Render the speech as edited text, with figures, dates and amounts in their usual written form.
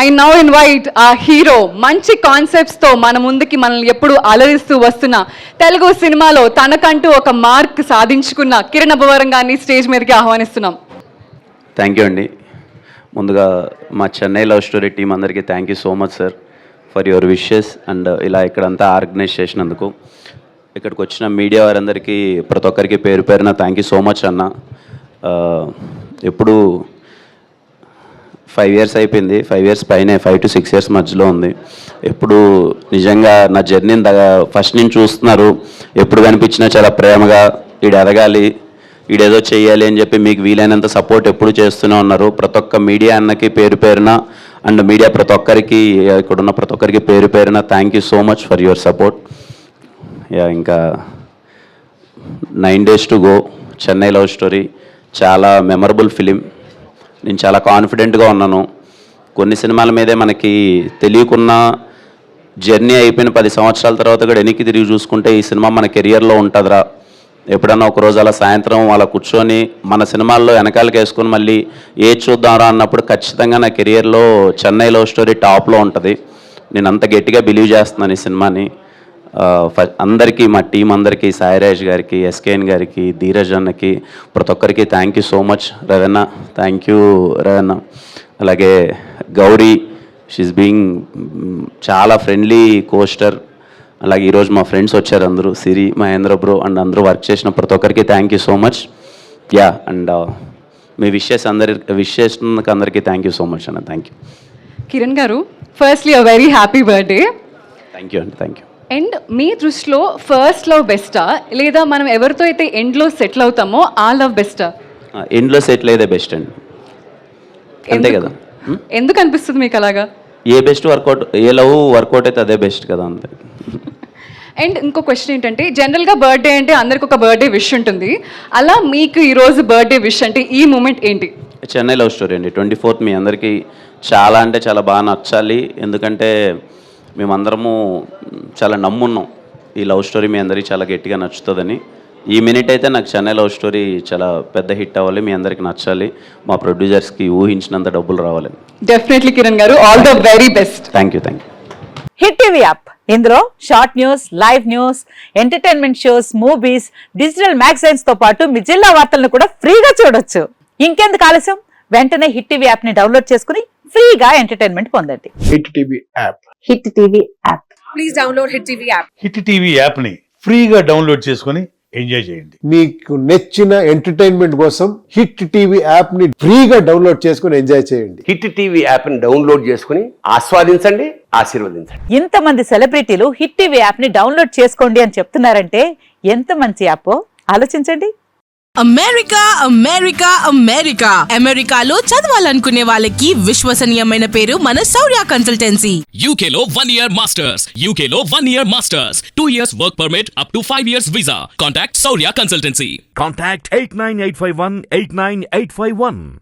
I now invite ఆ hero మంచి concepts తో మన ముందుకి మనల్ని ఎప్పుడు అలరిస్తూ వస్తున్న తెలుగు సినిమాలో తనకంటూ ఒక మార్క్ సాధించుకున్న కిరణ్ అబ్బవరం గారిని స్టేజ్ మీదకి ఆహ్వానిస్తున్నాం. థ్యాంక్ యూ అండి. ముందుగా మా చెన్నై లవ్ స్టోరీ టీం అందరికీ thank you so much sir for your wishes and ఇలా ఇక్కడంతా ఆర్గనైజ్ చేసినందుకు. ఇక్కడికి వచ్చిన మీడియా వారందరికీ ప్రతి ఒక్కరికి పేరు పేరున థ్యాంక్ యూ సో మచ్ అన్న. ఎప్పుడు 5 years అయిపోయింది, 5 years పైనే, 5 to 6 years మధ్యలో ఉంది. ఎప్పుడు నిజంగా నా జర్నీని ఫస్ట్ నుంచి చూస్తున్నారు. ఎప్పుడు కనిపించినా చాలా ప్రేమగా ఈడు ఎదగాలి, ఈడేదో చెయ్యాలి అని చెప్పి మీకు వీలైనంత సపోర్ట్ ఎప్పుడు చేస్తూనే ఉన్నారు. ప్రతి ఒక్క మీడియా అన్నకి పేరు పేరున అండ్ మీడియా ప్రతి ఒక్కరికి, ఇక్కడున్న ప్రతి ఒక్కరికి పేరు పేరున thank you so much for your support. ఇంకా 9 days to go, Chennai love story చాలా మెమరబుల్ ఫిలిం. నేను చాలా కాన్ఫిడెంట్గా ఉన్నాను. కొన్ని సినిమాల మీదే మనకి తెలియకున్న జర్నీ అయిపోయిన 10 సంవత్సరాల తర్వాత కూడా వెనక్కి తిరిగి చూసుకుంటే ఈ సినిమా మన కెరియర్లో ఉంటుందిరా, ఎప్పుడన్నా ఒకరోజు అలా సాయంత్రం అలా కూర్చొని మన సినిమాల్లో వెనకాలకి వేసుకొని మళ్ళీ ఏది చూద్దాంరా అన్నప్పుడు ఖచ్చితంగా నా కెరియర్లో చెన్నై లవ్ స్టోరీ టాప్లో ఉంటుంది. నేను అంత గట్టిగా బిలీవ్ చేస్తున్నాను ఈ సినిమాని. అందరికీ, మా టీం అందరికీ, సాయిరాజ్ గారికి, ఎస్కేఎన్ గారికి, ధీరజ్ అన్నకి, ప్రతి ఒక్కరికి thank you so much. Ravana, thank you Ravana. అలాగే గౌరీ, షీఈస్ బీయింగ్ చాలా ఫ్రెండ్లీ కోస్టర్. అలాగే ఈరోజు మా ఫ్రెండ్స్ వచ్చారు అందరూ, సిరి, మహేంద్ర బ్రో అండ్ అందరూ వర్క్ చేసిన ప్రతి ఒక్కరికి thank you so much. And మీ విషెస్ అందరికీ థ్యాంక్ యూ సో మచ్ అన్న. థ్యాంక్ యూ కిరణ్ గారు. Firstly a very happy birthday. Thank you అండి. Thank you. అండ్ మీ దృష్టిలో ఫస్ట్ లవ్ బెస్టా, లేదా మనం ఎవరితో అయితే ఎండ్లో సెటిల్ అవుతామో ఆ లవ్ బెస్టా? ఎండ్లో సెటిల్ అయితే బెస్ట్ అండి, అంతే కదా. ఎందుకు అనిపిస్తుంది మీకు అలాగా? ఏ బెస్ట్ వర్కౌట్, ఏ లవ్ వర్కౌట్ అయితే అదే బెస్ట్ కదా, అంతే. అండ్ ఇంకో క్వశ్చన్ ఏంటంటే, జనరల్గా బర్త్డే అంటే అందరికి ఒక బర్త్డే విష్ ఉంటుంది. అలా మీకు ఈరోజు బర్త్డే విష్ అంటే ఈ మూమెంట్ ఏంటి? చెన్నై లవ్ స్టోరీ అండి. 24th మీ అందరికీ చాలా అంటే చాలా బాగా నచ్చాలి. ఎందుకంటే మేమందరము చాలా నమ్మున్నాం ఈ లవ్ స్టోరీ మీ అందరికీ చాలా గట్టిగా నచ్చుతుందని. ఈ మినిట్ అయితే నాకు చెన్నై లవ్ స్టోరీ చాలా పెద్ద హిట్ అవ్వాలి, మీ అందరికీ నచ్చాలి, మా ప్రొడ్యూసర్స్కి ఊహించినంత డబ్బులు రావాలి. డెఫినెట్లీ కిరణ్ గారు, all the very best. Thank you. Hit TV app, ఇందులో short news, live news, entertainment shows, movies, digital magazines తో పాటు మీ జిల్లా వార్తలను కూడా ఫ్రీగా చూడొచ్చు. ఇంకెందుకు ఆలస్యం, వెంటనే హిట్ టీవీ యాప్ ని డౌన్లోడ్ చేసుకుని ఫ్రీగా ఎంటర్టైన్మెంట్ పొందండి. Hit TV app. Hit TV app. Please download hit TV app. Hit TV app ని ఫ్రీగా డౌన్లోడ్ చేసుకుని ఎంజాయ్ చేయండి. మీకు నచ్చిన ఎంటర్టైన్మెంట్ కోసం హిట్ టీవీ యాప్ ని ఫ్రీగా డౌన్లోడ్ చేసుకుని ఎంజాయ్ చేయండి. హిట్ టీవీ యాప్ ని డౌన్లోడ్ చేసుకుని ఆస్వాదించండి, ఆశీర్వదించండి. ఇంతమంది సెలబ్రిటీలు హిట్ టీవీ యాప్ ని డౌన్లోడ్ చేసుకోండి అని చెప్తున్నారంటే ఎంత మంచి యాప్ ఆలోచించండి. అమెరికా అమెరికా అమెరికా అమెరికాలో చదవాలనుకునే వాళ్ళకి విశ్వసనీయమైన పేరు మన శౌర్య కన్సల్టెన్సీ. UK లో 1 year masters, UK లో 1 year masters, 2 years work permit up to 5 years visa. Contact Saurya Consultancy. Contact 89851 89851.